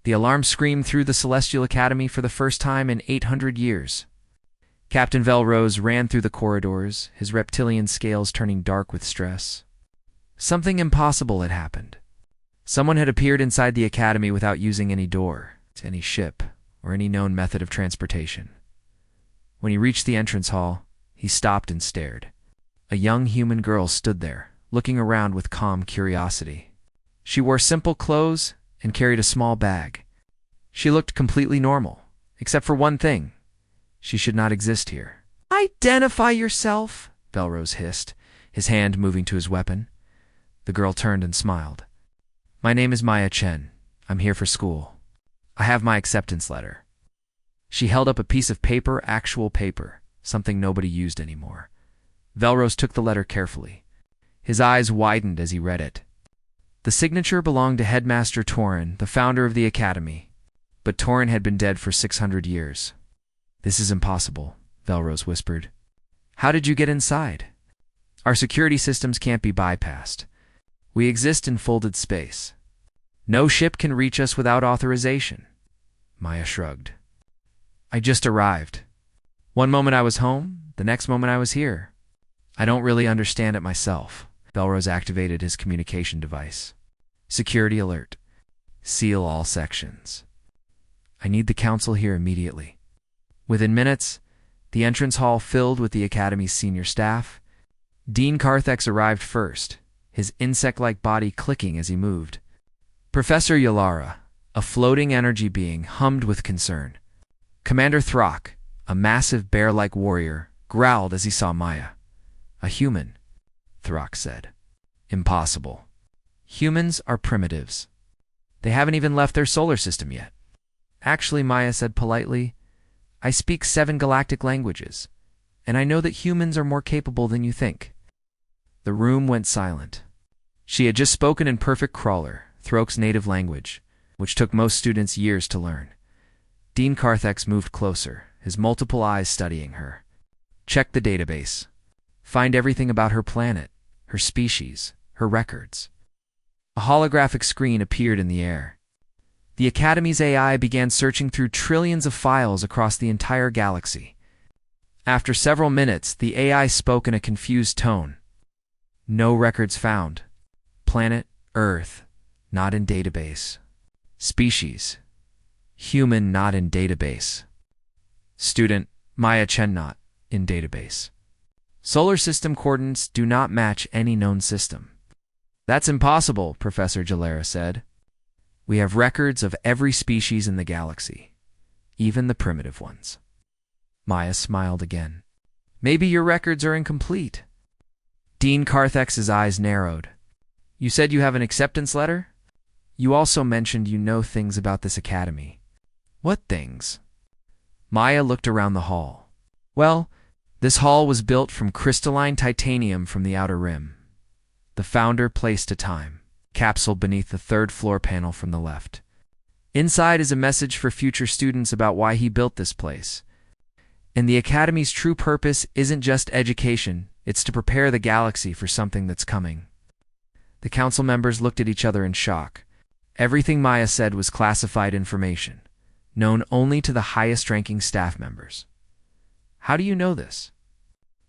The alarm screamed through the Celestial Academy for the first time in 800 years. Captain Velrose ran through the corridors, his reptilian scales turning dark with stress. Something impossible had happened. Someone had appeared inside the academy without using any door, any ship, or any known method of transportation. When he reached the entrance hall, he stopped and stared. A young human girl stood there, looking around with calm curiosity. She wore simple clothes and carried a small bag. She looked completely normal, except for one thing. She should not exist here. "Identify yourself," Velrose hissed, his hand moving to his weapon. The girl turned and smiled. "My name is Maya Chen. I'm here for school. I have my acceptance letter." She held up a piece of paper, actual paper, something nobody used anymore. Velrose took the letter carefully. His eyes widened as he read it. The signature belonged to Headmaster Torin, the founder of the academy. But Torin had been dead for 600 years. "This is impossible," Velrose whispered. "How did you get inside?" "Our security systems can't be bypassed. We exist in folded space. No ship can reach us without authorization." Maya shrugged. "I just arrived. One moment I was home, the next moment I was here. I don't really understand it myself." Velrose activated his communication device. "Security alert. Seal all sections. I need the council here immediately." Within minutes, the entrance hall filled with the academy's senior staff. Dean Carthex arrived first, his insect-like body clicking as he moved. Professor Yalara, a floating energy being, hummed with concern. Commander Throck, a massive bear-like warrior, growled as he saw Maya. "A human," Throck said. "Impossible. Humans are primitives. They haven't even left their solar system yet." "Actually," Maya said politely, "I speak 7 galactic languages, and I know that humans are more capable than you think." The room went silent. She had just spoken in perfect crawler, Throck's native language, which took most students years to learn. Dean Carthex moved closer, his multiple eyes studying her. "Check the database. Find everything about her planet, her species, her records." A holographic screen appeared in the air. The Academy's AI began searching through trillions of files across the entire galaxy. After several minutes, the AI spoke in a confused tone. "No records found. Planet, Earth, not in database. Species, human, not in database. Student, Maya Chen, not in database. Solar system coordinates do not match any known system." "That's impossible," Professor Jalera said. "We have records of every species in the galaxy, even the primitive ones." Maya smiled again. "Maybe your records are incomplete." Dean Carthex's eyes narrowed. "You said you have an acceptance letter? You also mentioned you know things about this academy." "What things?" Maya looked around the hall. "Well, this hall was built from crystalline titanium from the outer rim. The founder placed a time capsule beneath the 3rd floor panel from the left. Inside is a message for future students about why he built this place. And the Academy's true purpose isn't just education, it's to prepare the galaxy for something that's coming." The council members looked at each other in shock. Everything Maya said was classified information, known only to the highest-ranking staff members. "How do you know this?"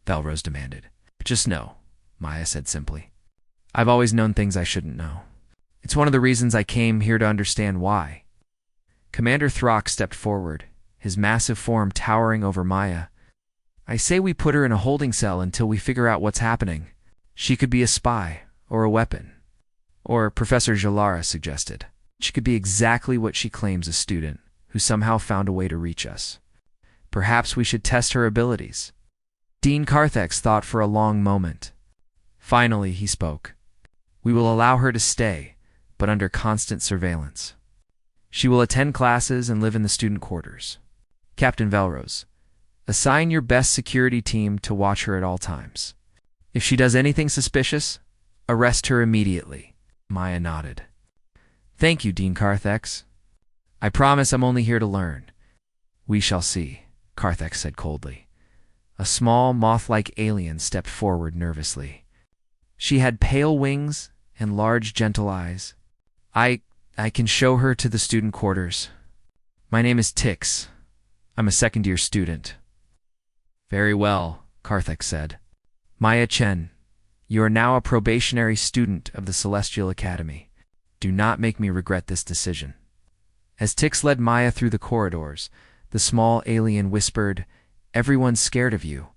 Velrose demanded. "Just know," Maya said simply. "I've always known things I shouldn't know. It's one of the reasons I came here to understand why." Commander Throck stepped forward, his massive form towering over Maya. "I say we put her in a holding cell until we figure out what's happening. She could be a spy, or a weapon. Or, Professor Jalara suggested, she could be exactly what she claims, a student who somehow found a way to reach us. Perhaps we should test her abilities." Dean Carthex thought for a long moment. Finally, he spoke. "We will allow her to stay, but under constant surveillance. She will attend classes and live in the student quarters. Captain Velrose, assign your best security team to watch her at all times. If she does anything suspicious, arrest her immediately." Maya nodded. "Thank you, Dean Carthex. I promise I'm only here to learn." "We shall see," Carthex said coldly. A small, moth-like alien stepped forward nervously. She had pale wings and large, gentle eyes. I can show her to the student quarters. My name is Tix. I'm a second-year student. Very well, Karthik said. Maya Chen, you are now a probationary student of the Celestial Academy. Do not make me regret this decision. As Tix led Maya through the corridors, the small alien whispered, "Everyone's scared of you.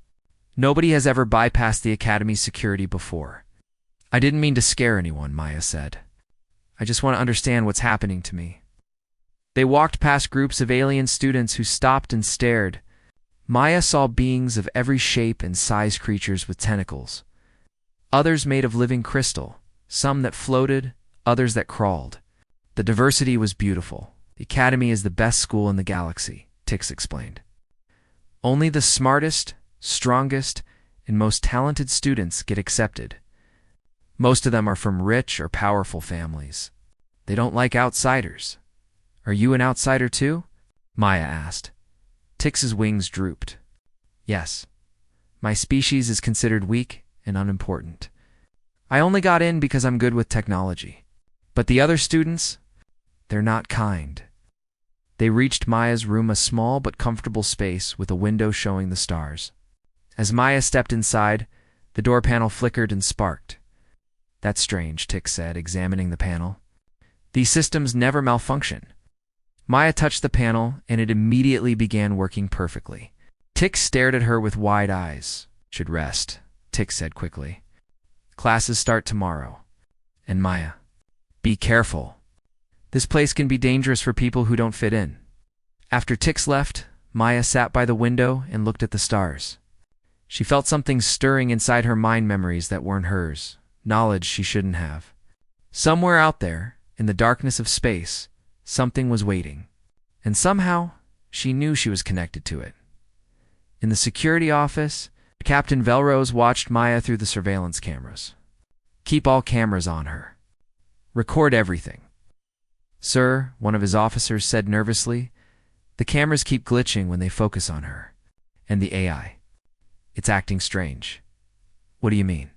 Nobody has ever bypassed the Academy's security before." I didn't mean to scare anyone, Maya said. I just want to understand what's happening to me. They walked past groups of alien students who stopped and stared. Maya saw beings of every shape and size, creatures with tentacles. Others made of living crystal, some that floated, others that crawled. The diversity was beautiful. The Academy is the best school in the galaxy, Tix explained. Only the smartest, strongest, and most talented students get accepted. Most of them are from rich or powerful families. They don't like outsiders. Are you an outsider too? Maya asked. Tix's wings drooped. Yes. My species is considered weak and unimportant. I only got in because I'm good with technology. But the other students, they're not kind. They reached Maya's room, a small but comfortable space with a window showing the stars. As Maya stepped inside, the door panel flickered and sparked. That's strange, Tix said, examining the panel. These systems never malfunction. Maya touched the panel, and it immediately began working perfectly. Tix stared at her with wide eyes. Should rest, Tix said quickly. Classes start tomorrow. And Maya, be careful. This place can be dangerous for people who don't fit in. After Tix left, Maya sat by the window and looked at the stars. She felt something stirring inside her mind, memories that weren't hers, knowledge she shouldn't have. Somewhere out there, in the darkness of space, something was waiting. And somehow, she knew she was connected to it. In the security office, Captain Velrose watched Maya through the surveillance cameras. Keep all cameras on her. Record everything. Sir, one of his officers said nervously, the cameras keep glitching when they focus on her. And the AI. It's acting strange. What do you mean?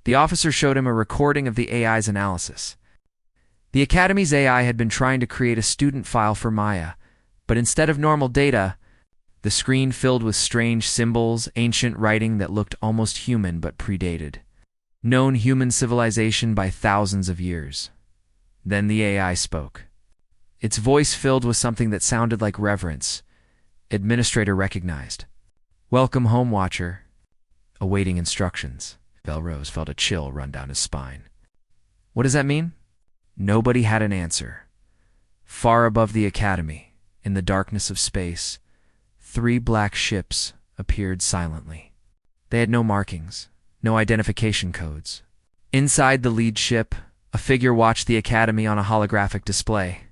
The officer showed him a recording of the AI's analysis. The Academy's AI had been trying to create a student file for Maya, but instead of normal data, the screen filled with strange symbols, ancient writing that looked almost human but predated. Known human civilization by thousands of years. Then the AI spoke. Its voice filled with something that sounded like reverence. Administrator recognized. Welcome home, Watcher. Awaiting instructions. Velrose felt a chill run down his spine. What does that mean? Nobody had an answer. Far above the Academy, in the darkness of space, 3 black ships appeared silently. They had no markings, no identification codes. Inside the lead ship, a figure watched the Academy on a holographic display.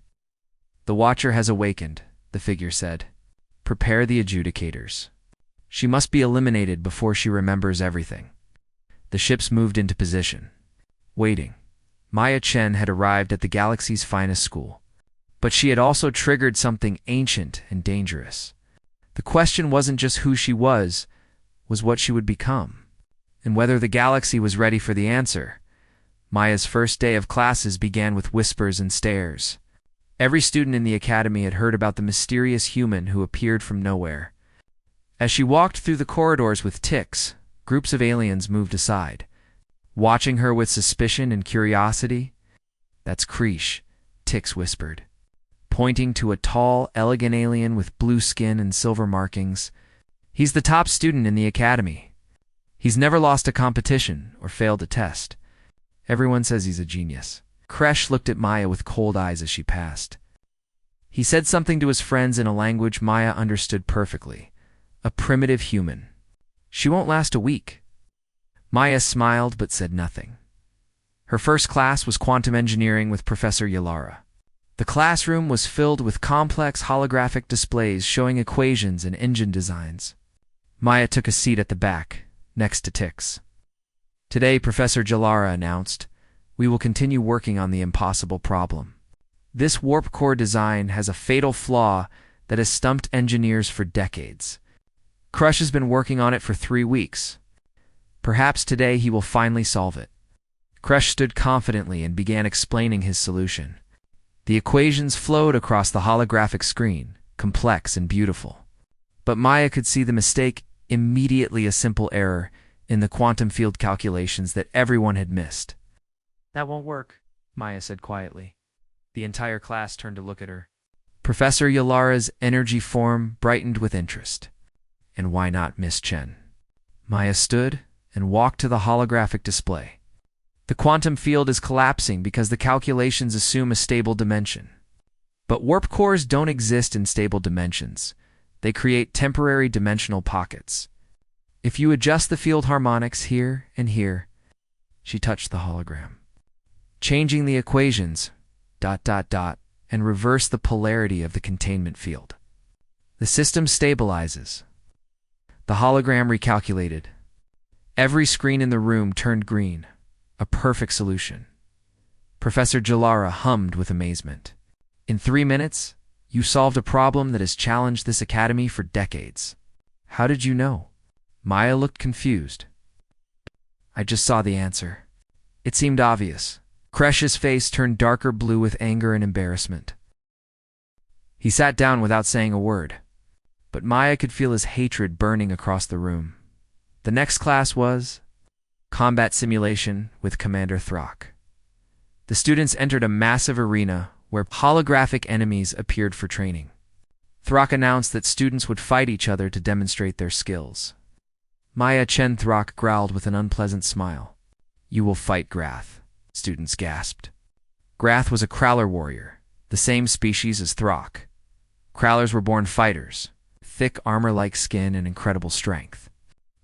The Watcher has awakened, the figure said. Prepare the adjudicators. She must be eliminated before she remembers everything. The ships moved into position. Waiting. Maya Chen had arrived at the galaxy's finest school. But she had also triggered something ancient and dangerous. The question wasn't just who she was what she would become. And whether the galaxy was ready for the answer. Maya's first day of classes began with whispers and stares. Every student in the Academy had heard about the mysterious human who appeared from nowhere. As she walked through the corridors with Tix, groups of aliens moved aside, watching her with suspicion and curiosity. That's Krish, Tix whispered, pointing to a tall, elegant alien with blue skin and silver markings. He's the top student in the Academy. He's never lost a competition or failed a test. Everyone says he's a genius. Krish looked at Maya with cold eyes as she passed. He said something to his friends in a language Maya understood perfectly. A primitive human. She won't last a week. Maya smiled but said nothing. Her first class was quantum engineering with Professor Yalara. The classroom was filled with complex holographic displays showing equations and engine designs. Maya took a seat at the back, next to Tix. Today, Professor Yalara announced, we will continue working on the impossible problem. This warp core design has a fatal flaw that has stumped engineers for decades. Krish has been working on it for 3 weeks. Perhaps today he will finally solve it. Krish stood confidently and began explaining his solution. The equations flowed across the holographic screen, complex and beautiful. But Maya could see the mistake immediately, a simple error in the quantum field calculations that everyone had missed. "That won't work," Maya said quietly. The entire class turned to look at her. Professor Yalara's energy form brightened with interest. "And why not Miss Chen?" Maya stood and walked to the holographic display. "The quantum field is collapsing because the calculations assume a stable dimension. But warp cores don't exist in stable dimensions. They create temporary dimensional pockets. If you adjust the field harmonics here and here," she touched the hologram, "changing the equations, ... and reverse the polarity of the containment field, the system stabilizes." The hologram recalculated. Every screen in the room turned green. A perfect solution. Professor Jalara hummed with amazement. "In 3 minutes, you solved a problem that has challenged this academy for decades. How did you know?" Maya looked confused. "I just saw the answer. It seemed obvious." Kresh's face turned darker blue with anger and embarrassment. He sat down without saying a word, but Maya could feel his hatred burning across the room. The next class was Combat Simulation with Commander Throck. The students entered a massive arena where holographic enemies appeared for training. Throck announced that students would fight each other to demonstrate their skills. Maya Chen Throck growled with an unpleasant smile. "You will fight Grath," students gasped. Grath was a Crowler warrior, the same species as Throck. Crowlers were born fighters, thick armor-like skin and incredible strength.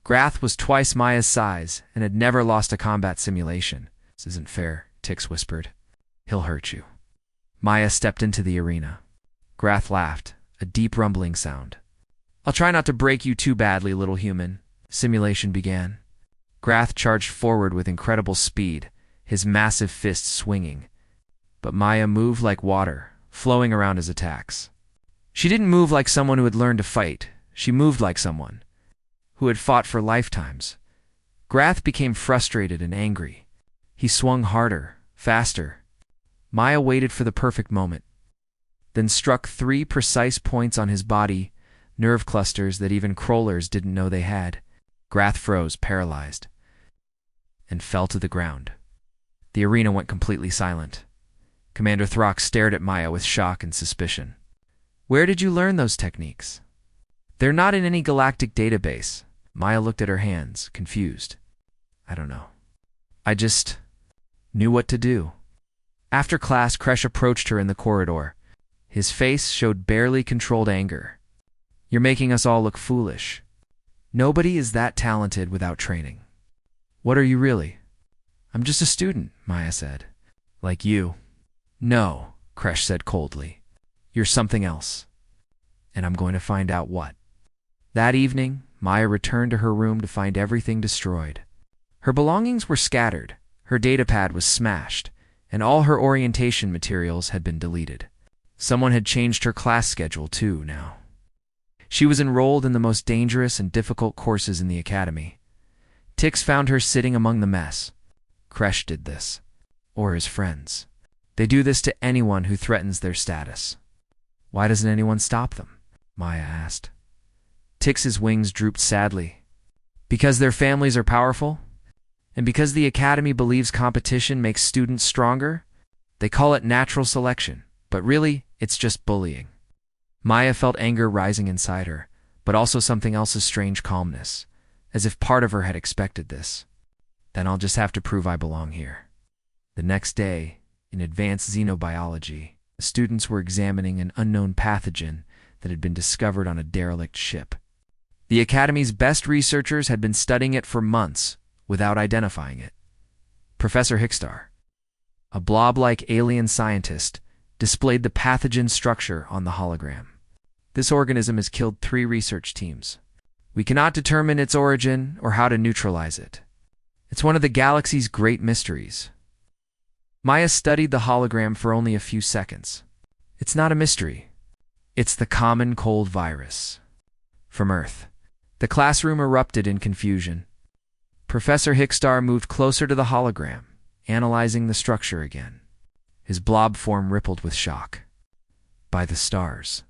Grath was twice Maya's size and had never lost a combat simulation. "This isn't fair," Tix whispered. "He'll hurt you." Maya stepped into the arena. Grath laughed, a deep rumbling sound. "I'll try not to break you too badly, little human." Simulation began. Grath charged forward with incredible speed, his massive fists swinging. But Maya moved like water, flowing around his attacks. She didn't move like someone who had learned to fight. She moved like someone who had fought for lifetimes. Grath became frustrated and angry. He swung harder, faster. Maya waited for the perfect moment, then struck 3 precise points on his body, nerve clusters that even Crowlers didn't know they had. Grath froze, paralyzed, and fell to the ground. The arena went completely silent. Commander Throck stared at Maya with shock and suspicion. "Where did you learn those techniques?" "They're not in any galactic database." Maya looked at her hands, confused. "I don't know. I just knew what to do." After class, Kresh approached her in the corridor. His face showed barely controlled anger. "You're making us all look foolish. Nobody is that talented without training." "What are you really?" "I'm just a student," Maya said. "Like you." "No," Kresh said coldly. "You're something else. And I'm going to find out what." That evening, Maya returned to her room to find everything destroyed. Her belongings were scattered, her datapad was smashed, and all her orientation materials had been deleted. Someone had changed her class schedule too now. She was enrolled in the most dangerous and difficult courses in the academy. Tix found her sitting among the mess. Kresh did this. Or his friends. They do this to anyone who threatens their status. "Why doesn't anyone stop them?" Maya asked. Tix's wings drooped sadly. "Because their families are powerful? And because the academy believes competition makes students stronger? They call it natural selection, but really, it's just bullying." Maya felt anger rising inside her, but also something else's strange calmness, as if part of her had expected this. "Then I'll just have to prove I belong here." The next day, in advanced xenobiology, the students were examining an unknown pathogen that had been discovered on a derelict ship. The Academy's best researchers had been studying it for months without identifying it. Professor Hickstar, a blob-like alien scientist, displayed the pathogen structure on the hologram. "This organism has killed 3 research teams. We cannot determine its origin or how to neutralize it. It's one of the galaxy's great mysteries." Maya studied the hologram for only a few seconds. "It's not a mystery. It's the common cold virus from Earth." The classroom erupted in confusion. Professor Hickstar moved closer to the hologram, analyzing the structure again. His blob form rippled with shock. By the stars.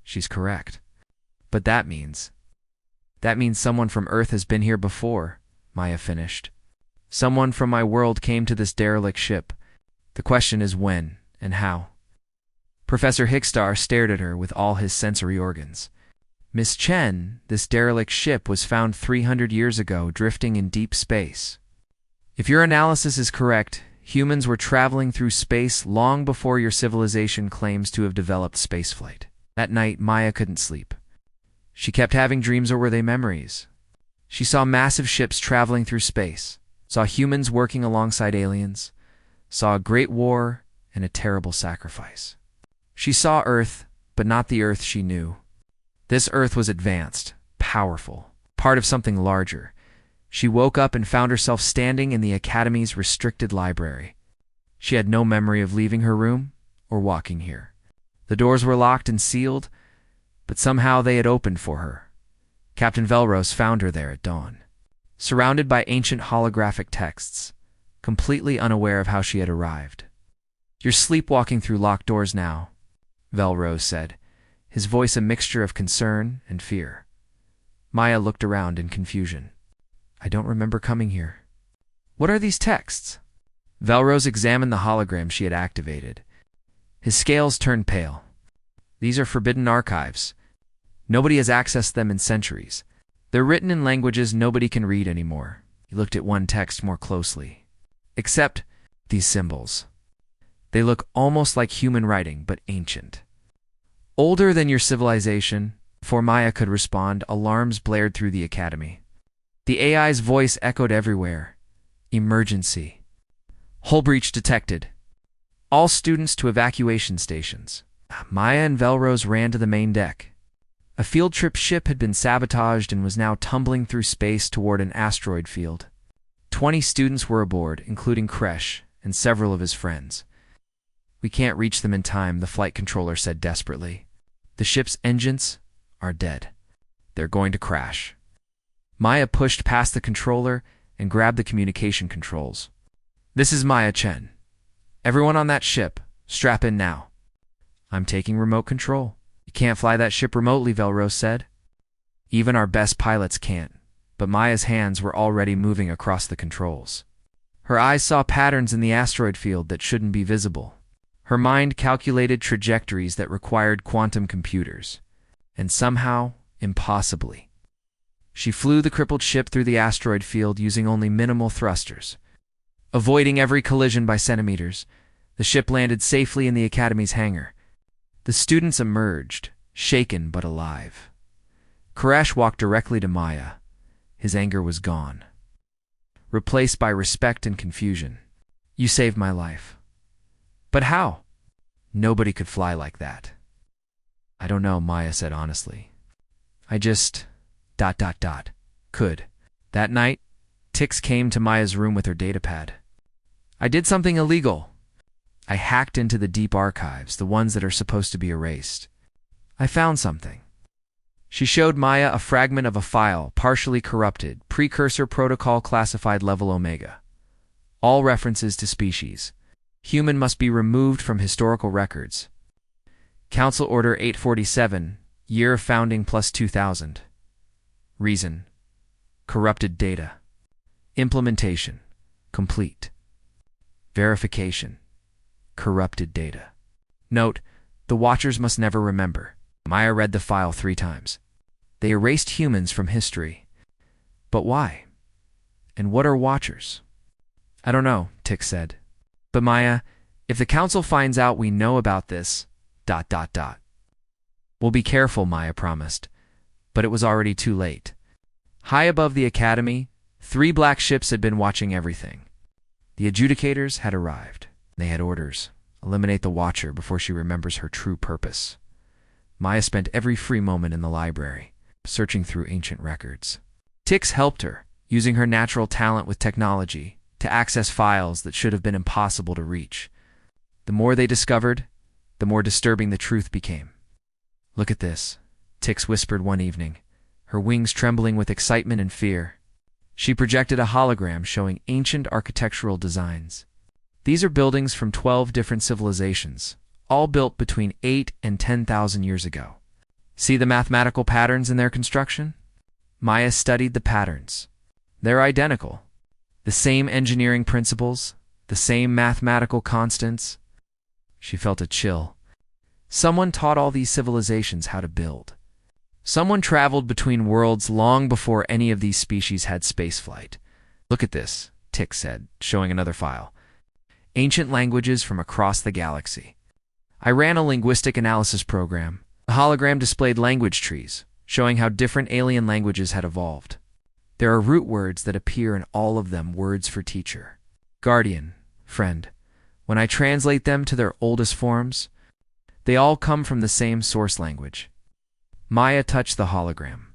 She's correct. But that means someone from Earth has been here before, Maya finished. Someone from my world came to this derelict ship. The question is when and how. Professor Hickstar stared at her with all his sensory organs. Miss Chen, this derelict ship was found 300 years ago, drifting in deep space. If your analysis is correct, humans were traveling through space long before your civilization claims to have developed spaceflight. That night, Maya couldn't sleep. She kept having dreams, or were they memories? She saw massive ships traveling through space, saw humans working alongside aliens, saw a great war and a terrible sacrifice. She saw Earth, but not the Earth she knew. This Earth was advanced, powerful, part of something larger. She woke up and found herself standing in the Academy's restricted library. She had no memory of leaving her room or walking here. The doors were locked and sealed, but somehow they had opened for her. Captain Velrose found her there at dawn, surrounded by ancient holographic texts, completely unaware of how she had arrived. "You're sleepwalking through locked doors now," Velrose said, his voice a mixture of concern and fear. Maya looked around in confusion. "I don't remember coming here." "What are these texts?" Velrose examined the hologram she had activated. His scales turned pale. "These are forbidden archives. Nobody has accessed them in centuries. They're written in languages nobody can read anymore." He looked at one text more closely. "Except these symbols. They look almost like human writing, but ancient. Older than your civilization." Before Maya could respond, alarms blared through the Academy. The AI's voice echoed everywhere. "Emergency. Hull breach detected. All students to evacuation stations." Maya and Velrose ran to the main deck. A field trip ship had been sabotaged and was now tumbling through space toward an asteroid field. 20 students were aboard, including Kresh and several of his friends. "We can't reach them in time," the flight controller said desperately. "The ship's engines are dead. They're going to crash." Maya pushed past the controller and grabbed the communication controls. "This is Maya Chen. Everyone on that ship, strap in now." "I'm taking remote control." "You can't fly that ship remotely," Velrose said. "Even our best pilots can't." But Maya's hands were already moving across the controls. Her eyes saw patterns in the asteroid field that shouldn't be visible. Her mind calculated trajectories that required quantum computers. And somehow, impossibly, she flew the crippled ship through the asteroid field using only minimal thrusters. Avoiding every collision by centimeters, the ship landed safely in the Academy's hangar. The students emerged, shaken but alive. Koresh walked directly to Maya. His anger was gone, replaced by respect and confusion. "You saved my life." "But how?" "Nobody could fly like that." "I don't know," Maya said honestly. "I just... could." That night, Tix came to Maya's room with her datapad. "I did something illegal. I hacked into the deep archives, the ones that are supposed to be erased. I found something." She showed Maya a fragment of a file, partially corrupted, precursor protocol classified level Omega. All references to species. Human must be removed from historical records. Council Order 847, year of founding plus 2000. Reason: corrupted data. Implementation: complete. Verification: corrupted data. Note: the Watchers must never remember. Maya read the file 3 times. They erased humans from history. But why? And what are Watchers? "I don't know," Tix said. "But Maya, if the Council finds out we know about this... We'll be careful," Maya promised. But it was already too late. High above the Academy, 3 black ships had been watching everything. The adjudicators had arrived. They had orders: eliminate the Watcher before she remembers her true purpose. Maya spent every free moment in the library, searching through ancient records. Tix helped her, using her natural talent with technology, to access files that should have been impossible to reach. The more they discovered, the more disturbing the truth became. "Look at this," Tix whispered one evening, her wings trembling with excitement and fear. She projected a hologram showing ancient architectural designs. These are buildings from 12 different civilizations, all built between 8 and 10,000 years ago. See the mathematical patterns in their construction? Maya studied the patterns. They're identical. The same engineering principles, the same mathematical constants. She felt a chill. Someone taught all these civilizations how to build. Someone traveled between worlds long before any of these species had spaceflight. Look at this, Tix said, showing another file. Ancient languages from across the galaxy. I ran a linguistic analysis program. The hologram displayed language trees, showing how different alien languages had evolved. There are root words that appear in all of them, words for teacher, guardian, friend. When I translate them to their oldest forms, they all come from the same source language. Maya touched the hologram,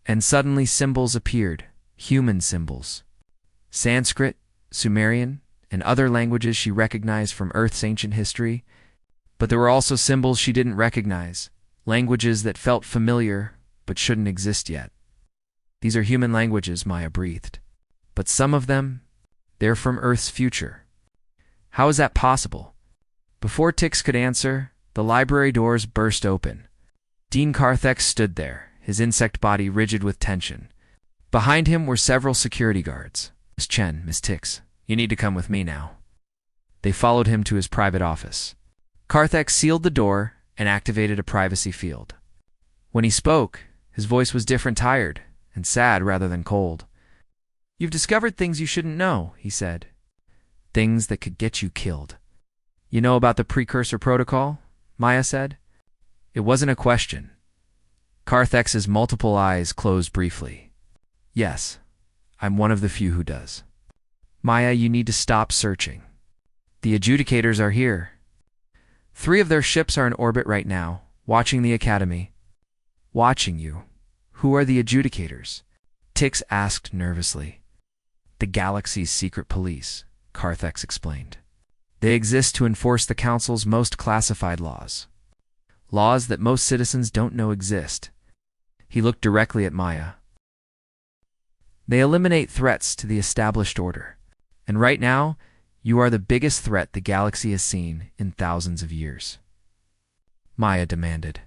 and suddenly symbols appeared, human symbols. Sanskrit, Sumerian, and other languages she recognized from Earth's ancient history, but there were also symbols she didn't recognize, languages that felt familiar but shouldn't exist yet. These are human languages, Maya breathed. But some of them, they're from Earth's future. How is that possible? Before Tix could answer, the library doors burst open. Dean Carthex stood there, his insect body rigid with tension. Behind him were several security guards. Miss Chen, Miss Tix, you need to come with me now. They followed him to his private office. Carthex sealed the door and activated a privacy field. When he spoke, his voice was different, tired, and sad rather than cold. You've discovered things you shouldn't know, he said. Things that could get you killed. You know about the precursor protocol? Maya said. It wasn't a question. Carthex's multiple eyes closed briefly. Yes, I'm one of the few who does. Maya, you need to stop searching. The adjudicators are here. 3 of their ships are in orbit right now, watching the Academy. Watching you. Who are the adjudicators? Tix asked nervously. The galaxy's secret police, Carthex explained. They exist to enforce the Council's most classified laws. Laws that most citizens don't know exist. He looked directly at Maya. They eliminate threats to the established order. And right now, you are the biggest threat the galaxy has seen in thousands of years. Maya demanded.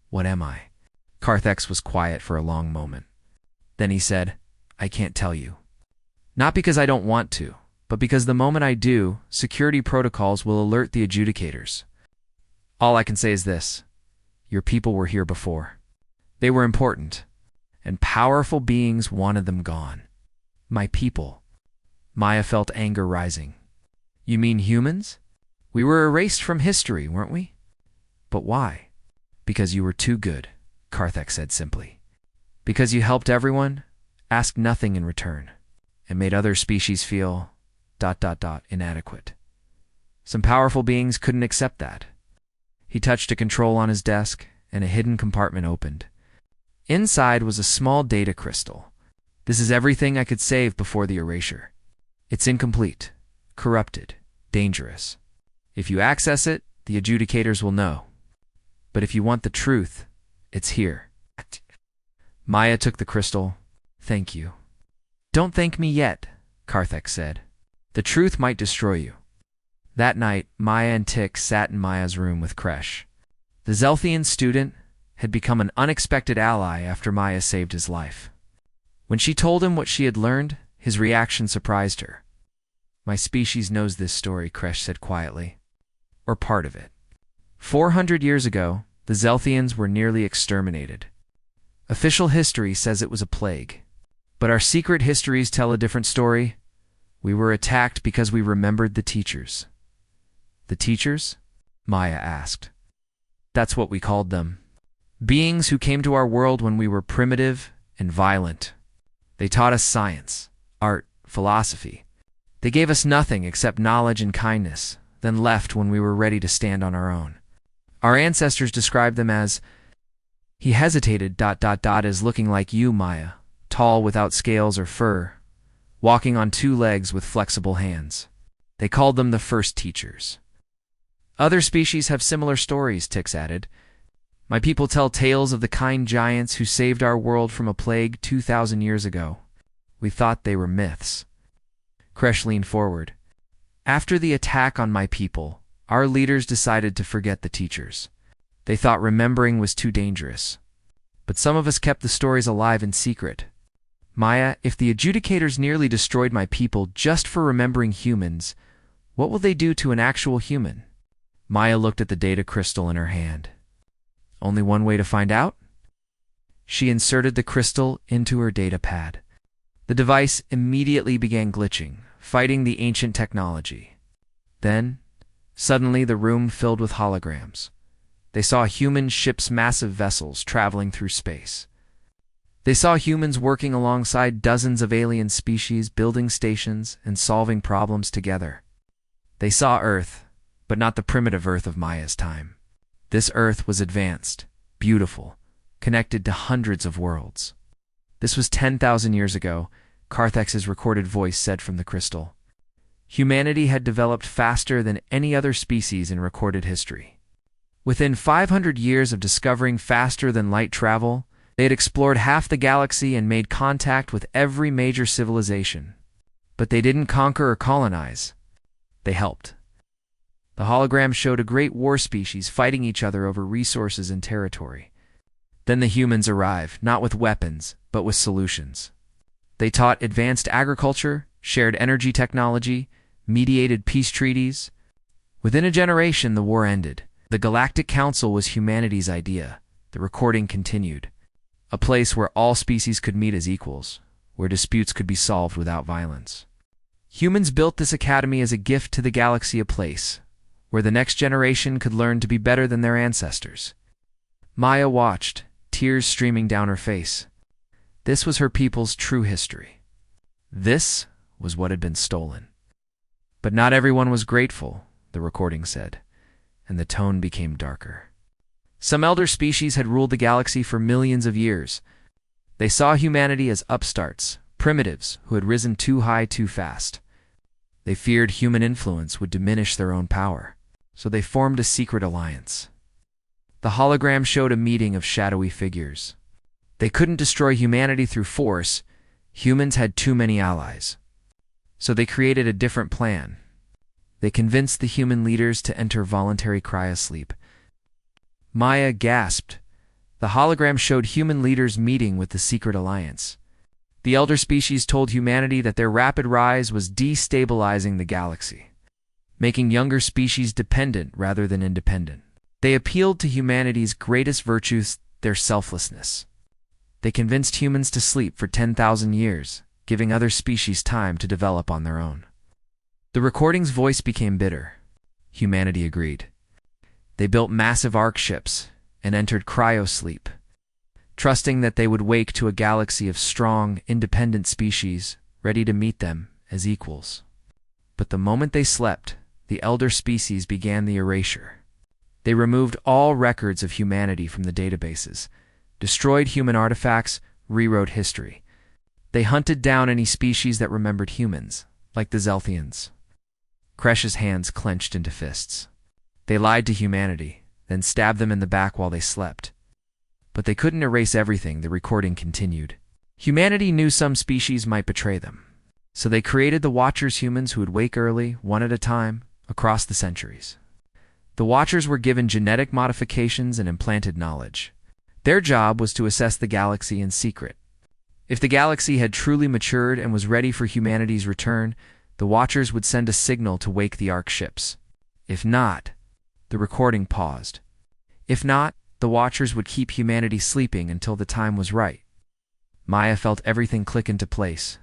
What am I? Carthex was quiet for a long moment. Then he said, I can't tell you. Not because I don't want to, but because the moment I do, security protocols will alert the adjudicators. All I can say is this. Your people were here before. They were important, and powerful beings wanted them gone. My people. Maya felt anger rising. You mean humans? We were erased from history, weren't we? But why? Because you were too good, Carthex said simply. Because you helped everyone, asked nothing in return, and made other species feel ... inadequate. Some powerful beings couldn't accept that. He touched a control on his desk, and a hidden compartment opened. Inside was a small data crystal. This is everything I could save before the erasure. It's incomplete, corrupted, dangerous. If you access it, the adjudicators will know. But if you want the truth, it's here. Maya took the crystal. Thank you. Don't thank me yet, Carthex said. The truth might destroy you. That night, Maya and Tix sat in Maya's room with Kresh. The Zelthian student had become an unexpected ally after Maya saved his life. When she told him what she had learned, his reaction surprised her. My species knows this story, Kresh said quietly. Or part of it. 400 years ago, the Zelthians were nearly exterminated. Official history says it was a plague. But our secret histories tell a different story. We were attacked because we remembered the teachers. The teachers? Maya asked. That's what we called them. Beings who came to our world when we were primitive and violent. They taught us science, art, philosophy. They gave us nothing except knowledge and kindness, then left when we were ready to stand on our own. Our ancestors described them as... He hesitated, as looking like you, Maya, tall without scales or fur, walking on 2 legs with flexible hands. They called them the first teachers. Other species have similar stories, Tix added. My people tell tales of the kind giants who saved our world from a plague 2,000 years ago. We thought they were myths. Kresh leaned forward. After the attack on my people, our leaders decided to forget the teachers. They thought remembering was too dangerous. But some of us kept the stories alive in secret. Maya, if the adjudicators nearly destroyed my people just for remembering humans, what will they do to an actual human? Maya looked at the data crystal in her hand. Only one way to find out? She inserted the crystal into her data pad. The device immediately began glitching, fighting the ancient technology. Then, suddenly the room filled with holograms. They saw human ships' massive vessels traveling through space. They saw humans working alongside dozens of alien species, building stations, and solving problems together. They saw Earth, but not the primitive Earth of Maya's time. This Earth was advanced, beautiful, connected to hundreds of worlds. This was 10,000 years ago, Carthex's recorded voice said from the crystal. Humanity had developed faster than any other species in recorded history. Within 500 years of discovering faster than light travel, they had explored half the galaxy and made contact with every major civilization. But they didn't conquer or colonize. They helped. The hologram showed a great war species fighting each other over resources and territory. Then the humans arrived, not with weapons, but with solutions. They taught advanced agriculture, shared energy technology, mediated peace treaties. Within a generation, the war ended. The Galactic Council was humanity's idea. The recording continued. A place where all species could meet as equals, where disputes could be solved without violence. Humans built this academy as a gift to the galaxy, a place where the next generation could learn to be better than their ancestors. Maya watched, tears streaming down her face. This was her people's true history. This was what had been stolen. But not everyone was grateful, the recording said, and the tone became darker. Some elder species had ruled the galaxy for millions of years. They saw humanity as upstarts, primitives who had risen too high too fast. They feared human influence would diminish their own power, so they formed a secret alliance. The hologram showed a meeting of shadowy figures. They couldn't destroy humanity through force. Humans had too many allies. So they created a different plan. They convinced the human leaders to enter voluntary cryosleep. Maya gasped. The hologram showed human leaders meeting with the secret alliance. The elder species told humanity that their rapid rise was destabilizing the galaxy, making younger species dependent rather than independent. They appealed to humanity's greatest virtues, their selflessness. They convinced humans to sleep for 10,000 years, giving other species time to develop on their own. The recording's voice became bitter. Humanity agreed. They built massive arc ships and entered cryosleep, trusting that they would wake to a galaxy of strong, independent species ready to meet them as equals. But the moment they slept, the elder species began the erasure. They removed all records of humanity from the databases, destroyed human artifacts, rewrote history. They hunted down any species that remembered humans, like the Zelthians. Kresh's hands clenched into fists. They lied to humanity, then stabbed them in the back while they slept. But they couldn't erase everything, the recording continued. Humanity knew some species might betray them. So they created the Watchers, humans who would wake early, one at a time, across the centuries. The Watchers were given genetic modifications and implanted knowledge. Their job was to assess the galaxy in secret. If the galaxy had truly matured and was ready for humanity's return, the Watchers would send a signal to wake the Ark ships. If not, the recording paused. If not, the Watchers would keep humanity sleeping until the time was right. Maya felt everything click into place.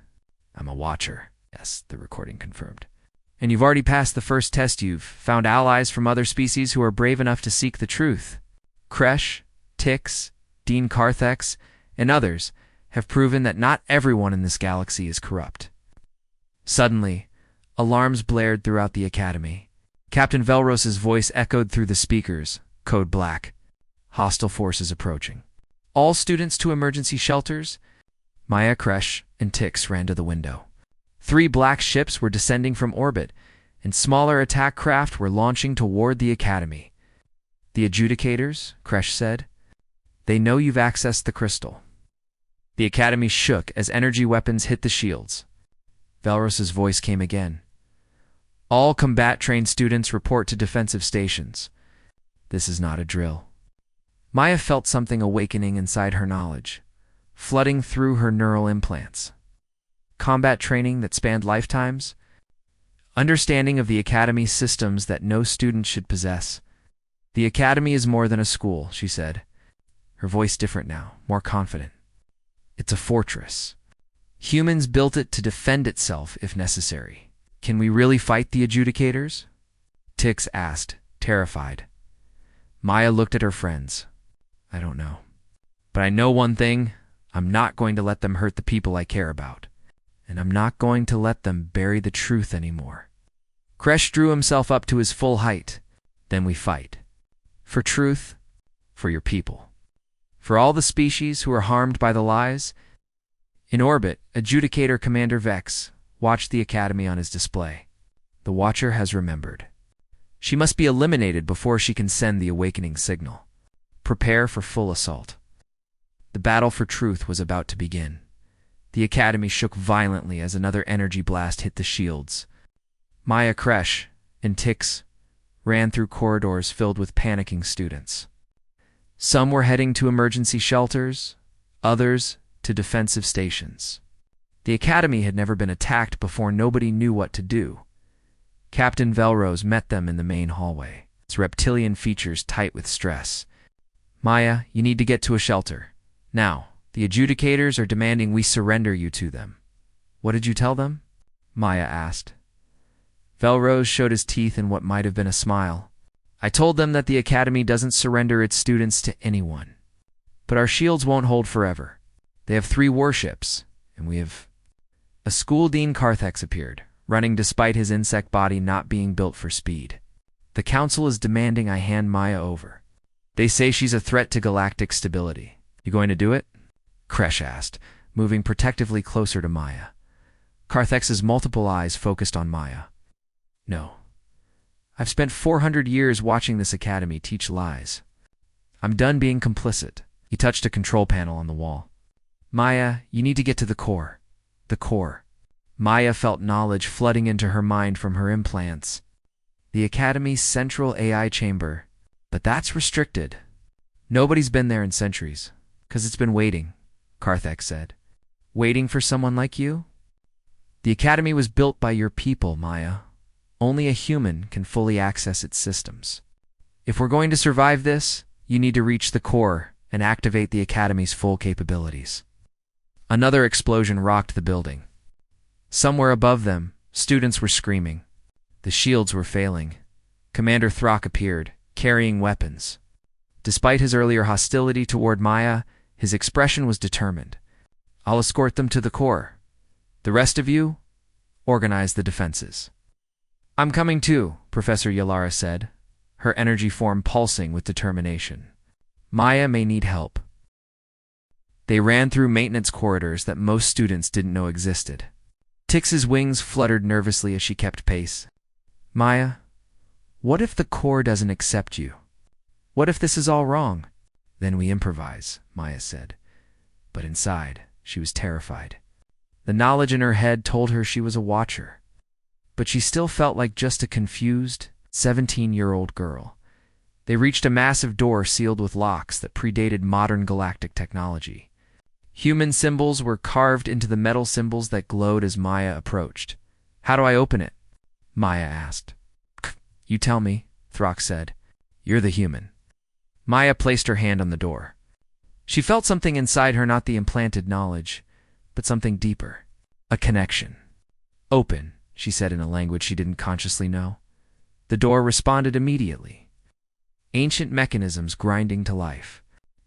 I'm a Watcher, yes, the recording confirmed. And you've already passed the first test. You've found allies from other species who are brave enough to seek the truth. Kresh, Tix, Dean Carthex, and others have proven that not everyone in this galaxy is corrupt. Suddenly, alarms blared throughout the academy. Captain Velros's voice echoed through the speakers. Code Black. Hostile forces approaching. All students to emergency shelters. Maya, Kresh, and Tix ran to the window. 3 black ships were descending from orbit, and smaller attack craft were launching toward the academy. The adjudicators, Kresh said. They know you've accessed the crystal. The academy shook as energy weapons hit the shields. Velros's voice came again. All combat-trained students report to defensive stations. This is not a drill. Maya felt something awakening inside her knowledge, flooding through her neural implants. Combat training that spanned lifetimes? Understanding of the Academy's systems that no student should possess. The Academy is more than a school, she said, her voice different now, more confident. It's a fortress. Humans built it to defend itself if necessary. Can we really fight the adjudicators? Tix asked, terrified. Maya looked at her friends. I don't know. But I know one thing. I'm not going to let them hurt the people I care about. And I'm not going to let them bury the truth anymore. Kresh drew himself up to his full height. Then we fight. For truth, for your people. For all the species who are harmed by the lies. In orbit, Adjudicator Commander Vex watched the Academy on his display. The Watcher has remembered. She must be eliminated before she can send the awakening signal. Prepare for full assault. The battle for truth was about to begin. The Academy shook violently as another energy blast hit the shields. Maya, Kresh, and Tix ran through corridors filled with panicking students. Some were heading to emergency shelters, others to defensive stations. The Academy had never been attacked before. Nobody knew what to do. Captain Velrose met them in the main hallway, its reptilian features tight with stress. Maya, you need to get to a shelter. Now, the adjudicators are demanding we surrender you to them. What did you tell them? Maya asked. Velrose showed his teeth in what might have been a smile. I told them that the Academy doesn't surrender its students to anyone. But our shields won't hold forever. They have 3 warships, and we have... A school dean Carthex appeared, running despite his insect body not being built for speed. The council is demanding I hand Maya over. They say she's a threat to galactic stability. You going to do it? Kresh asked, moving protectively closer to Maya. Carthex's multiple eyes focused on Maya. No. I've spent 400 years watching this Academy teach lies. I'm done being complicit. He touched a control panel on the wall. Maya, you need to get to the core. The core. Maya felt knowledge flooding into her mind from her implants. The Academy's central AI chamber. But that's restricted. Nobody's been there in centuries, 'cause it's been waiting, Carthex said. Waiting for someone like you? The Academy was built by your people, Maya. Only a human can fully access its systems. If we're going to survive this, you need to reach the core and activate the Academy's full capabilities. Another explosion rocked the building. Somewhere above them, students were screaming. The shields were failing. Commander Throck appeared, carrying weapons. Despite his earlier hostility toward Maya, his expression was determined. I'll escort them to the core. The rest of you, organize the defenses. I'm coming too, Professor Yalara said, her energy form pulsing with determination. Maya may need help. They ran through maintenance corridors that most students didn't know existed. Tix's wings fluttered nervously as she kept pace. Maya, what if the core doesn't accept you? What if this is all wrong? Then we improvise, Maya said. But inside, she was terrified. The knowledge in her head told her she was a watcher. But she still felt like just a confused, 17-year-old girl. They reached a massive door sealed with locks that predated modern galactic technology. Human symbols were carved into the metal symbols that glowed as Maya approached. How do I open it? Maya asked. You tell me, Throck said. You're the human. Maya placed her hand on the door. She felt something inside her, not the implanted knowledge, but something deeper. A connection. Open, she said in a language she didn't consciously know. The door responded immediately. Ancient mechanisms grinding to life.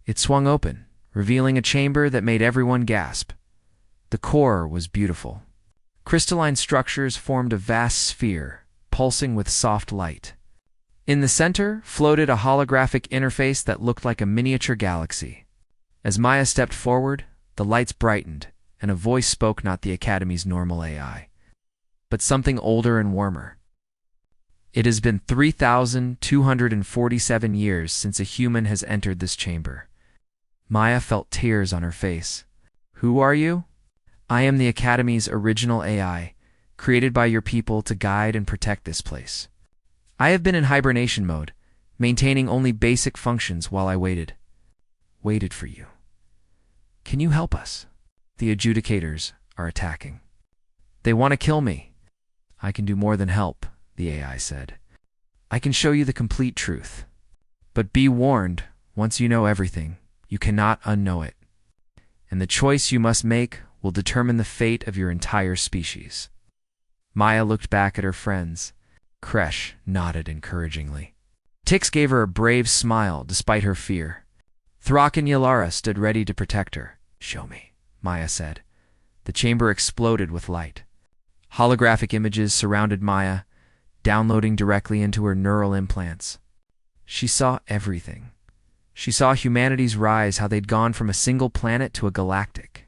It swung open, revealing a chamber that made everyone gasp. The core was beautiful. Crystalline structures formed a vast sphere, pulsing with soft light. In the center floated a holographic interface that looked like a miniature galaxy. As Maya stepped forward, the lights brightened, and a voice spoke, not the Academy's normal AI, but something older and warmer. It has been 3,247 years since a human has entered this chamber. Maya felt tears on her face. Who are you? I am the Academy's original AI, created by your people to guide and protect this place. I have been in hibernation mode, maintaining only basic functions while I waited for you. Can you help us? The adjudicators are attacking. They want to kill me. I can do more than help, the AI said. I can show you the complete truth. But be warned, once you know everything, you cannot unknow it. And the choice you must make will determine the fate of your entire species. Maya looked back at her friends. Kresh nodded encouragingly. Tix gave her a brave smile despite her fear. Thrak and Yalara stood ready to protect her. Show me, Maya said. The chamber exploded with light. Holographic images surrounded Maya, downloading directly into her neural implants. She saw everything. She saw humanity's rise, how they'd gone from a single planet to a galactic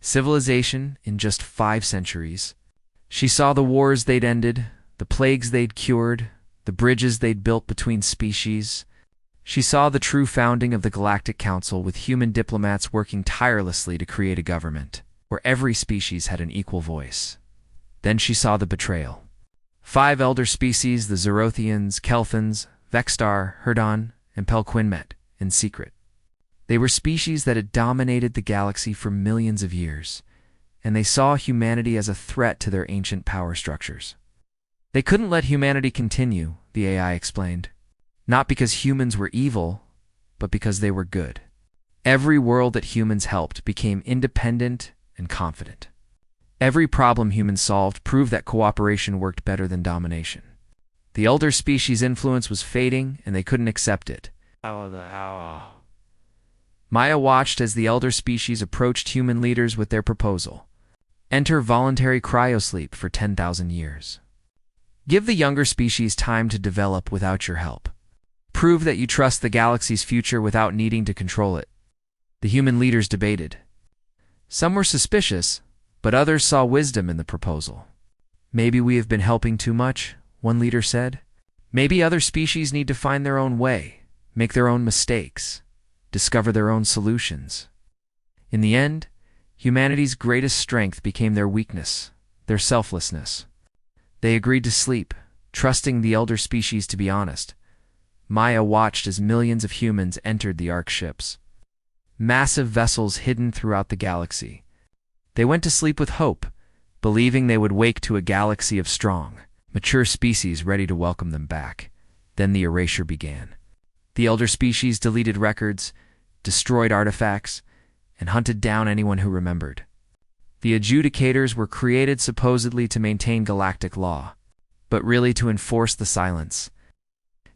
civilization in just 5 centuries. She saw the wars they'd ended, the plagues they'd cured, the bridges they'd built between species. She saw the true founding of the Galactic Council, with human diplomats working tirelessly to create a government where every species had an equal voice. Then she saw the betrayal. 5 elder species, the Zerothians, Kelphans, Vexstar, Herdan, and Pelquin, met in secret. They were species that had dominated the galaxy for millions of years, and they saw humanity as a threat to their ancient power structures. They couldn't let humanity continue, the AI explained. Not because humans were evil, but because they were good. Every world that humans helped became independent and confident. Every problem humans solved proved that cooperation worked better than domination. The elder species' influence was fading, and they couldn't accept it. Maya watched as the elder species approached human leaders with their proposal. Enter voluntary cryosleep for 10,000 years. Give the younger species time to develop without your help. Prove that you trust the galaxy's future without needing to control it. The human leaders debated. Some were suspicious, but others saw wisdom in the proposal. Maybe we have been helping too much, one leader said. Maybe other species need to find their own way, make their own mistakes, discover their own solutions. In the end, humanity's greatest strength became their weakness, their selflessness. They agreed to sleep, trusting the elder species to be honest. Maya watched as millions of humans entered the Ark ships. Massive vessels hidden throughout the galaxy. They went to sleep with hope, believing they would wake to a galaxy of strong, mature species ready to welcome them back. Then the erasure began. The elder species deleted records, destroyed artifacts, and hunted down anyone who remembered. The adjudicators were created supposedly to maintain galactic law, but really to enforce the silence.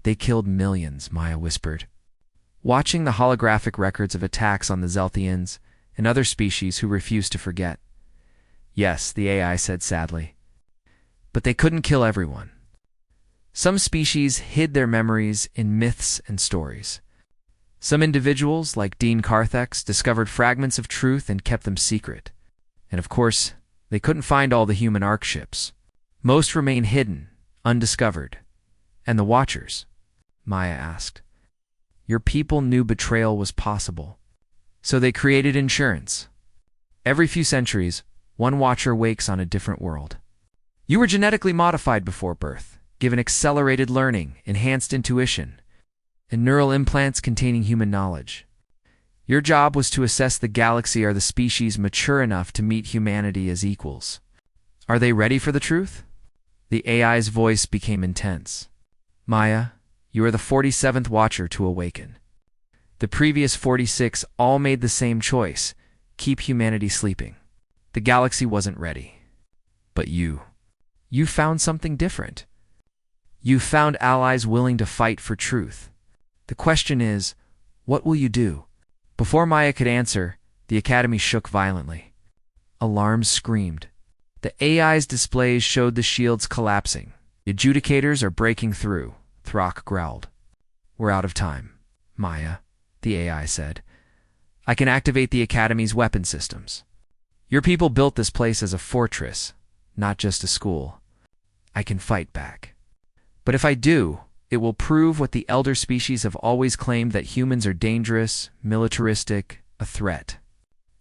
They killed millions, Maya whispered. Watching the holographic records of attacks on the Zelthians and other species who refused to forget. Yes, the AI said sadly. But they couldn't kill everyone. Some species hid their memories in myths and stories. Some individuals, like Dean Carthex, discovered fragments of truth and kept them secret. And of course, they couldn't find all the human Ark ships. Most remain hidden, undiscovered. And the Watchers? Maya asked. Your people knew betrayal was possible, so they created insurance. Every few centuries, one Watcher wakes on a different world. You were genetically modified before birth, given accelerated learning, enhanced intuition, and neural implants containing human knowledge. Your job was to assess the galaxy. Are the species mature enough to meet humanity as equals? Are they ready for the truth? The AI's voice became intense. Maya, you are the 47th Watcher to awaken. The previous 46 all made the same choice: keep humanity sleeping. The galaxy wasn't ready. But you found something different. You found allies willing to fight for truth. The question is, what will you do? Before Maya could answer, the Academy shook violently. Alarms screamed. The AI's displays showed the shields collapsing. The adjudicators are breaking through, Thrak growled. We're out of time, Maya, the AI said. I can activate the Academy's weapon systems. Your people built this place as a fortress, not just a school. I can fight back. But if I do, it will prove what the elder species have always claimed, that humans are dangerous, militaristic, a threat.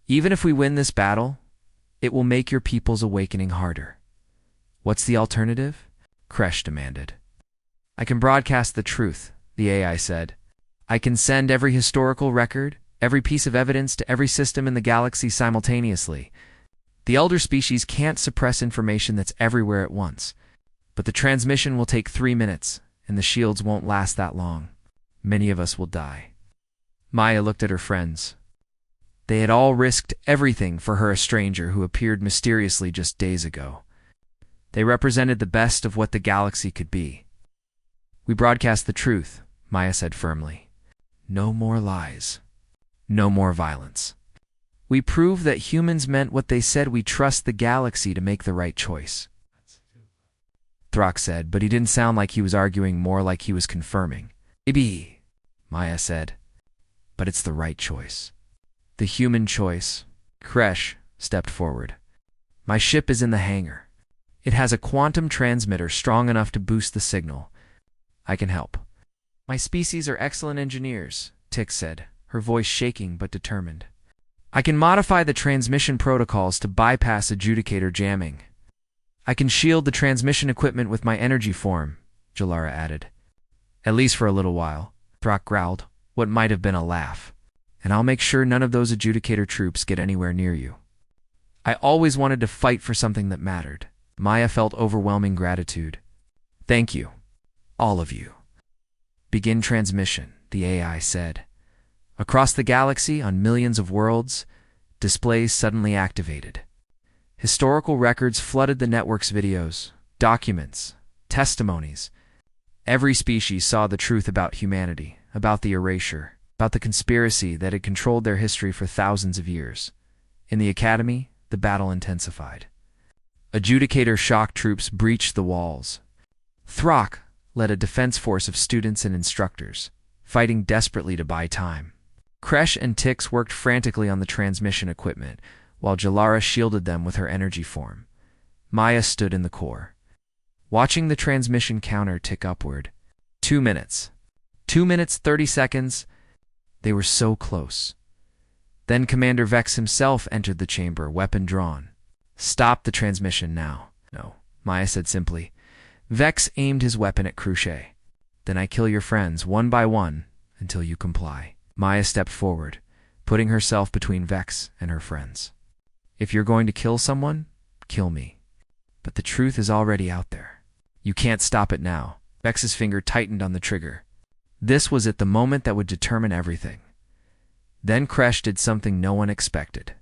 Even if we win this battle, it will make your people's awakening harder. What's the alternative? Kresh demanded. I can broadcast the truth, the AI said. I can send every historical record, every piece of evidence to every system in the galaxy simultaneously. The elder species can't suppress information that's everywhere at once. But the transmission will take 3 minutes, and the shields won't last that long. Many of us will die. Maya looked at her friends. They had all risked everything for her, a stranger who appeared mysteriously just days ago. They represented the best of what the galaxy could be. We broadcast the truth, Maya said firmly. No more lies. No more violence. We prove that humans meant what they said. We trust the galaxy to make the right choice. Thrak said, but he didn't sound like he was arguing, more like he was confirming. Maybe, Maya said, but it's the right choice. The human choice. Kresh stepped forward. My ship is in the hangar. It has a quantum transmitter strong enough to boost the signal. I can help. My species are excellent engineers, Tix said, her voice shaking but determined. I can modify the transmission protocols to bypass adjudicator jamming. I can shield the transmission equipment with my energy form, Jalara added. At least for a little while, Thrak growled, what might have been a laugh. And I'll make sure none of those adjudicator troops get anywhere near you. I always wanted to fight for something that mattered. Maya felt overwhelming gratitude. Thank you, all of you. Begin transmission, the AI said. Across the galaxy, on millions of worlds, displays suddenly activated. Historical records flooded the network's videos, documents, testimonies. Every species saw the truth about humanity, about the erasure, about the conspiracy that had controlled their history for thousands of years. In the academy, the battle intensified. Adjudicator shock troops breached the walls. Thrak led a defense force of students and instructors, fighting desperately to buy time. Kresh and Tix worked frantically on the transmission equipment, while Jalara shielded them with her energy form. Maya stood in the core, watching the transmission counter tick upward. 2 minutes. 2 minutes, 30 seconds. They were so close. Then Commander Vex himself entered the chamber, weapon drawn. Stop the transmission now. No, Maya said simply. Vex aimed his weapon at Cruchet. Then I kill your friends, one by one, until you comply. Maya stepped forward, putting herself between Vex and her friends. If you're going to kill someone, kill me. But the truth is already out there. You can't stop it now. Vex's finger tightened on the trigger. This was at the moment that would determine everything. Then Kresh did something no one expected.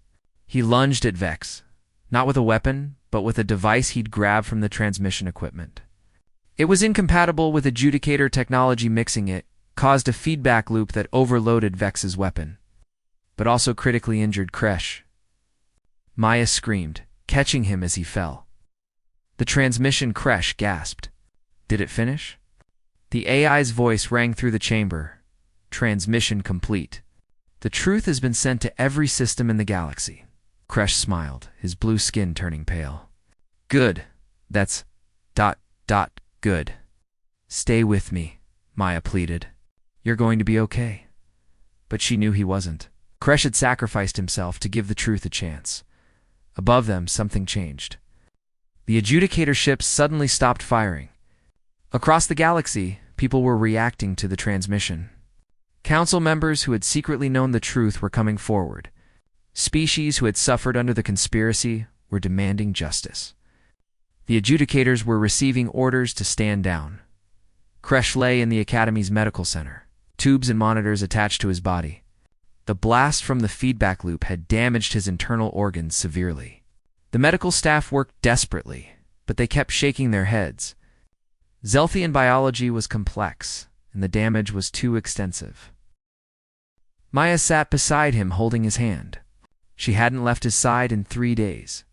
He lunged at Vex, not with a weapon, but with a device he'd grabbed from the transmission equipment. It was incompatible with adjudicator technology. Mixing it caused a feedback loop that overloaded Vex's weapon, but also critically injured Kresh. Maya screamed, catching him as he fell. The transmission, Kresh gasped. Did it finish? The AI's voice rang through the chamber. Transmission complete. The truth has been sent to every system in the galaxy. Kresh smiled, his blue skin turning pale. Good. That's ... good. Stay with me, Maya pleaded. You're going to be okay. But she knew he wasn't. Kresh had sacrificed himself to give the truth a chance. Above them, something changed. The adjudicator ships suddenly stopped firing. Across the galaxy, people were reacting to the transmission. Council members who had secretly known the truth were coming forward. Species who had suffered under the conspiracy were demanding justice. The adjudicators were receiving orders to stand down. Kresh lay in the Academy's medical center, tubes and monitors attached to his body. The blast from the feedback loop had damaged his internal organs severely. The medical staff worked desperately, but they kept shaking their heads. Zelthian biology was complex, and the damage was too extensive. Maya sat beside him holding his hand. She hadn't left his side in 3 days.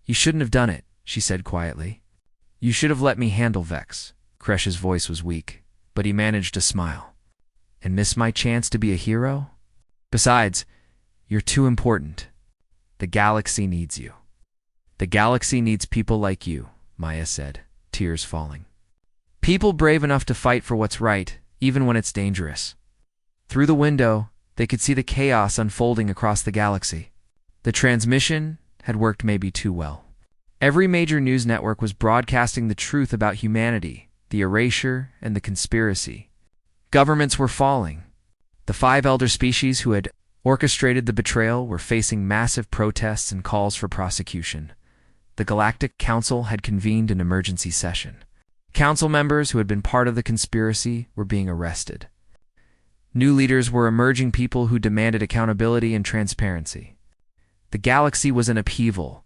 You shouldn't have done it, she said quietly. You should have let me handle Vex. Kresh's voice was weak, but he managed to smile. And miss my chance to be a hero? Besides, you're too important. The galaxy needs you. The galaxy needs people like you, Maya said, tears falling. People brave enough to fight for what's right, even when it's dangerous. Through the window, they could see the chaos unfolding across the galaxy. The transmission had worked maybe too well. Every major news network was broadcasting the truth about humanity, the erasure, and the conspiracy. Governments were falling. The 5 elder species who had orchestrated the betrayal were facing massive protests and calls for prosecution. The Galactic Council had convened an emergency session. Council members who had been part of the conspiracy were being arrested. New leaders were emerging, people who demanded accountability and transparency. The galaxy was in upheaval,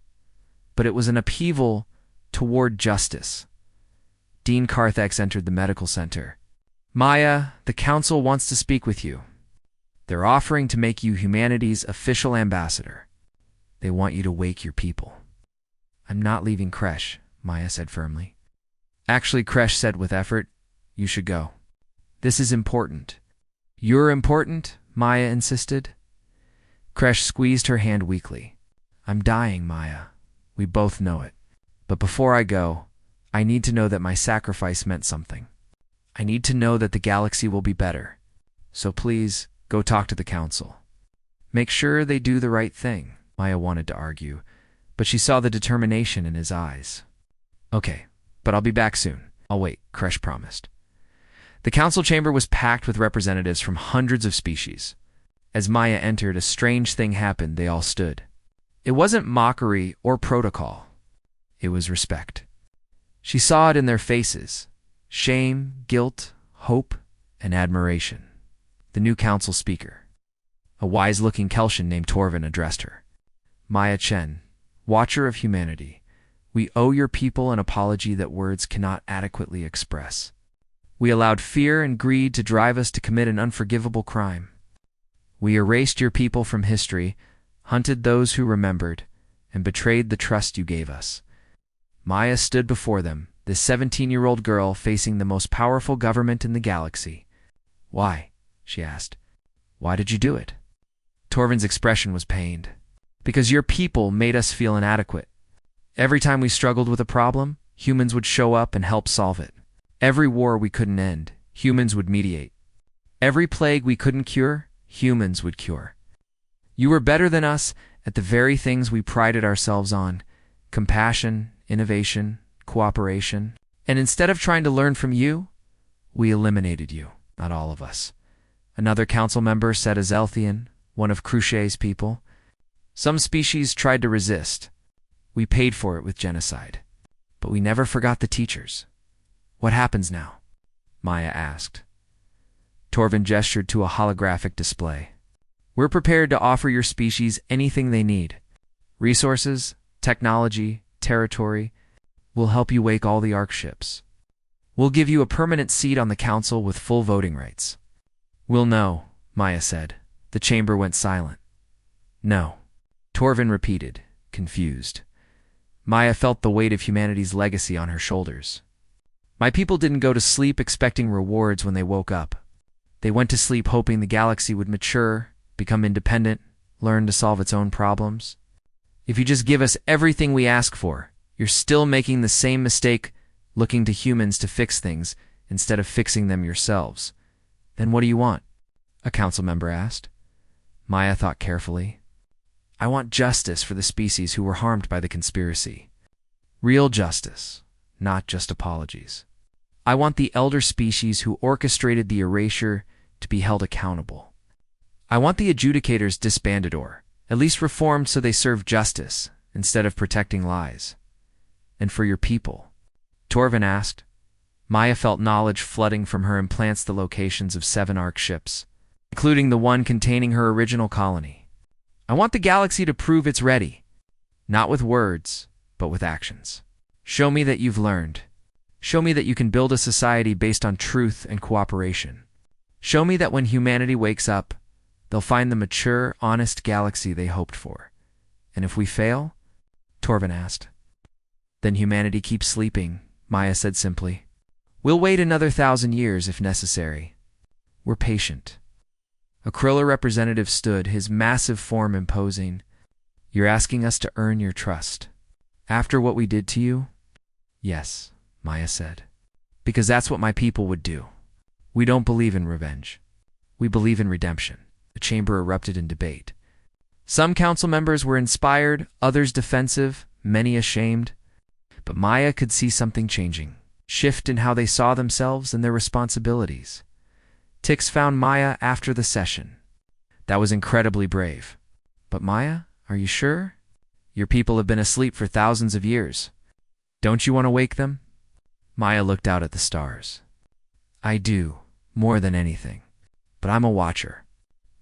but it was an upheaval toward justice. Dean Carthex entered the medical center. "Maya, the council wants to speak with you. They're offering to make you humanity's official ambassador. They want you to wake your people." "I'm not leaving Kresh," Maya said firmly. "Actually," Kresh said with effort, "you should go. This is important." "You're important?" Maya insisted. Kresh squeezed her hand weakly. "I'm dying, Maya. We both know it. But before I go, I need to know that my sacrifice meant something. I need to know that the galaxy will be better. So please, go talk to the council. Make sure they do the right thing." Maya wanted to argue, but she saw the determination in his eyes. "Okay, but I'll be back soon. I'll wait," Kresh promised. The council chamber was packed with representatives from hundreds of species. As Maya entered, a strange thing happened. They all stood. It wasn't mockery or protocol. It was respect. She saw it in their faces: shame, guilt, hope, and admiration. The new council speaker, a wise-looking Kelshan named Torvin, addressed her. "Maya Chen, Watcher of Humanity, we owe your people an apology that words cannot adequately express. We allowed fear and greed to drive us to commit an unforgivable crime. We erased your people from history, hunted those who remembered, and betrayed the trust you gave us." Maya stood before them, this 17-year-old girl facing the most powerful government in the galaxy. "Why?" she asked. "Why did you do it?" Torvin's expression was pained. "Because your people made us feel inadequate. Every time we struggled with a problem, humans would show up and help solve it. Every war we couldn't end, humans would mediate. Every plague we couldn't cure, humans would cure. You were better than us at the very things we prided ourselves on: compassion, innovation, cooperation. And instead of trying to learn from you, we eliminated you." "Not all of us," another council member said, as Elthian, one of Cruchet's people. "Some species tried to resist. We paid for it with genocide. But we never forgot the teachers." "What happens now?" Maya asked. Torvin gestured to a holographic display. "We're prepared to offer your species anything they need. Resources, technology, territory. We'll help you wake all the ARC ships. We'll give you a permanent seat on the council with full voting rights." "We'll know," Maya said. The chamber went silent. "No," Torvin repeated, confused. Maya felt the weight of humanity's legacy on her shoulders. "My people didn't go to sleep expecting rewards when they woke up. They went to sleep hoping the galaxy would mature, become independent, learn to solve its own problems. If you just give us everything we ask for, you're still making the same mistake, looking to humans to fix things instead of fixing them yourselves. Then what do you want?" a council member asked. Maya thought carefully. "I want justice for the species who were harmed by the conspiracy. Real justice, not just apologies. I want the elder species who orchestrated the erasure to be held accountable. I want the adjudicators disbanded, or at least reformed so they serve justice instead of protecting lies." "And for your people?" Torvin asked. Maya felt knowledge flooding from her implants, the locations of 7 ARC ships, including the one containing her original colony. "I want the galaxy to prove it's ready, not with words, but with actions. Show me that you've learned. Show me that you can build a society based on truth and cooperation. Show me that when humanity wakes up, they'll find the mature, honest galaxy they hoped for. And if we fail?" Torvin asked. "Then humanity keeps sleeping," Maya said simply. "We'll wait another 1,000 years if necessary. We're patient." A Krilla representative stood, his massive form imposing. "You're asking us to earn your trust. After what we did to you?" "Yes," Maya said. "Because that's what my people would do. We don't believe in revenge. We believe in redemption." The chamber erupted in debate. Some council members were inspired, others defensive, many ashamed. But Maya could see something changing, shift in how they saw themselves and their responsibilities. Tix found Maya after the session. That was incredibly brave. But Maya, are you sure? Your people have been asleep for thousands of years. Don't you want to wake them? Maya looked out at the stars. I do, more than anything. But I'm a watcher.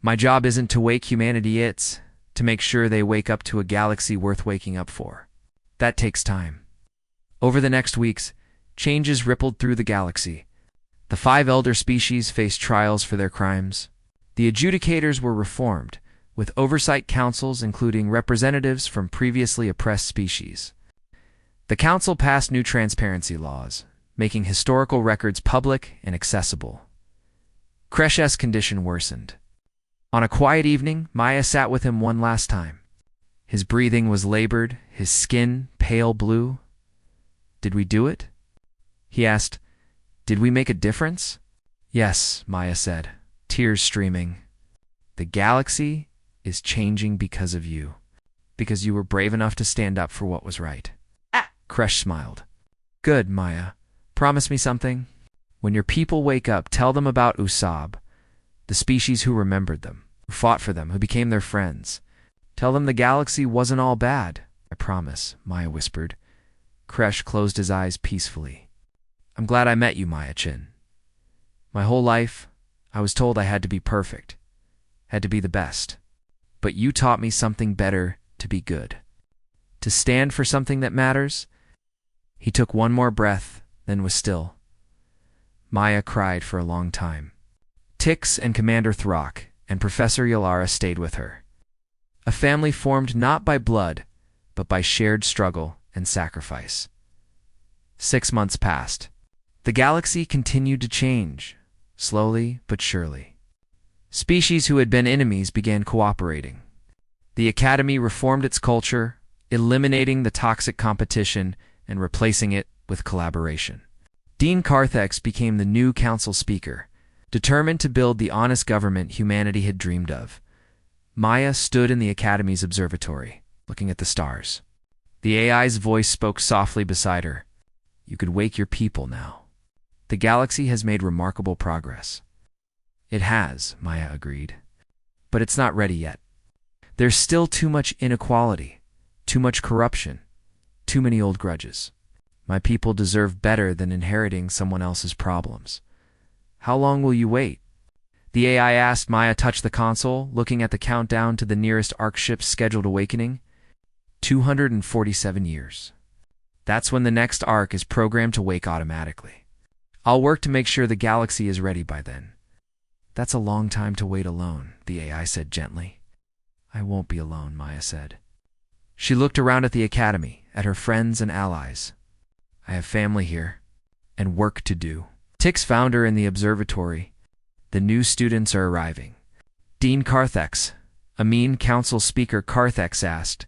My job isn't to wake humanity, it's to make sure they wake up to a galaxy worth waking up for. That takes time. Over the next weeks, changes rippled through the galaxy. The 5 elder species faced trials for their crimes. The adjudicators were reformed, with oversight councils including representatives from previously oppressed species. The council passed new transparency laws, making historical records public and accessible. Kresh's condition worsened. On a quiet evening, Maya sat with him one last time. His breathing was labored, his skin pale blue. Did we do it? He asked. Did we make a difference? Yes, Maya said, tears streaming. The galaxy is changing because of you. Because you were brave enough to stand up for what was right. Kresh smiled. Good, Maya. Promise me something. When your people wake up, tell them about Usab, the species who remembered them, who fought for them, who became their friends. Tell them the galaxy wasn't all bad. I promise, Maya whispered. Kresh closed his eyes peacefully. I'm glad I met you, Maya-chin. My whole life, I was told I had to be perfect, had to be the best. But you taught me something better, to be good. To stand for something that matters. He took one more breath, then was still. Maya cried for a long time. Tix and Commander Throck and Professor Yalara stayed with her. A family formed not by blood, but by shared struggle and sacrifice. 6 months passed. The galaxy continued to change, slowly but surely. Species who had been enemies began cooperating. The Academy reformed its culture, eliminating the toxic competition and replacing it with collaboration. Dean Carthex became the new council speaker, determined to build the honest government humanity had dreamed of. Maya stood in the Academy's observatory, looking at the stars. The AI's voice spoke softly beside her. You could wake your people now. The galaxy has made remarkable progress. It has, Maya agreed. But it's not ready yet. There's still too much inequality, too much corruption, too many old grudges. My people deserve better than inheriting someone else's problems. How long will you wait? The AI asked. Maya touched the console, looking at the countdown to the nearest ARC ship's scheduled awakening. 247 years. That's when the next ARC is programmed to wake automatically. I'll work to make sure the galaxy is ready by then. That's a long time to wait alone, the AI said gently. I won't be alone, Maya said. She looked around at the Academy, at her friends and allies. I have family here, and work to do. Tix found her in the observatory. The new students are arriving. Dean Carthex, Amin Council Speaker Carthex asked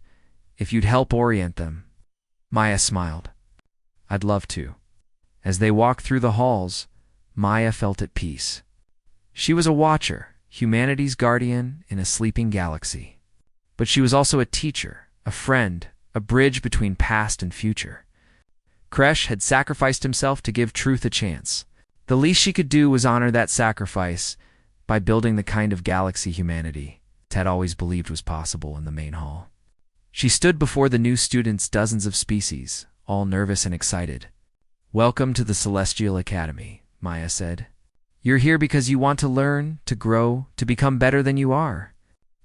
if you'd help orient them. Maya smiled. I'd love to. As they walked through the halls, Maya felt at peace. She was a watcher, humanity's guardian in a sleeping galaxy. But she was also a teacher, a friend, a bridge between past and future. Kresh had sacrificed himself to give truth a chance. The least she could do was honor that sacrifice by building the kind of galaxy humanity Ted always believed was possible in the main hall. She stood before the new students, dozens of species, all nervous and excited. Welcome to the Celestial Academy, Maya said. You're here because you want to learn, to grow, to become better than you are.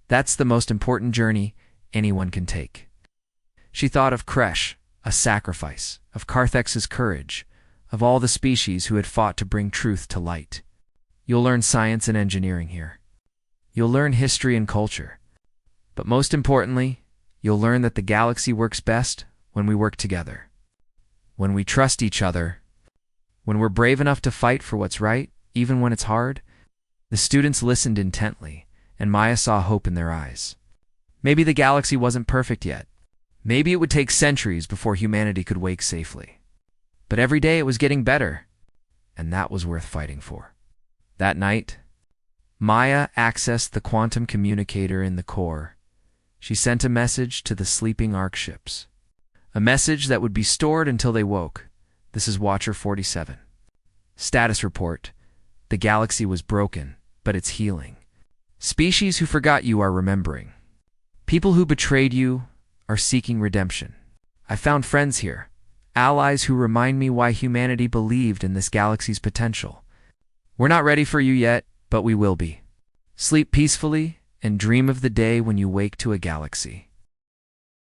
That's the most important journey anyone can take. She thought of Kresh, a sacrifice, of Carthex's courage, of all the species who had fought to bring truth to light. You'll learn science and engineering here. You'll learn history and culture. But most importantly, you'll learn that the galaxy works best when we work together. When we trust each other. When we're brave enough to fight for what's right, even when it's hard. The students listened intently, and Maya saw hope in their eyes. Maybe the galaxy wasn't perfect yet. Maybe it would take centuries before humanity could wake safely. But every day it was getting better, and that was worth fighting for. That night, Maya accessed the quantum communicator in the core. She sent a message to the sleeping ARC ships. A message that would be stored until they woke. This is Watcher 47. Status report. The galaxy was broken, but it's healing. Species who forgot you are remembering. People who betrayed you are seeking redemption. I found friends here, allies who remind me why humanity believed in this galaxy's potential. We're not ready for you yet, but we will be. Sleep peacefully and dream of the day when you wake to a galaxy.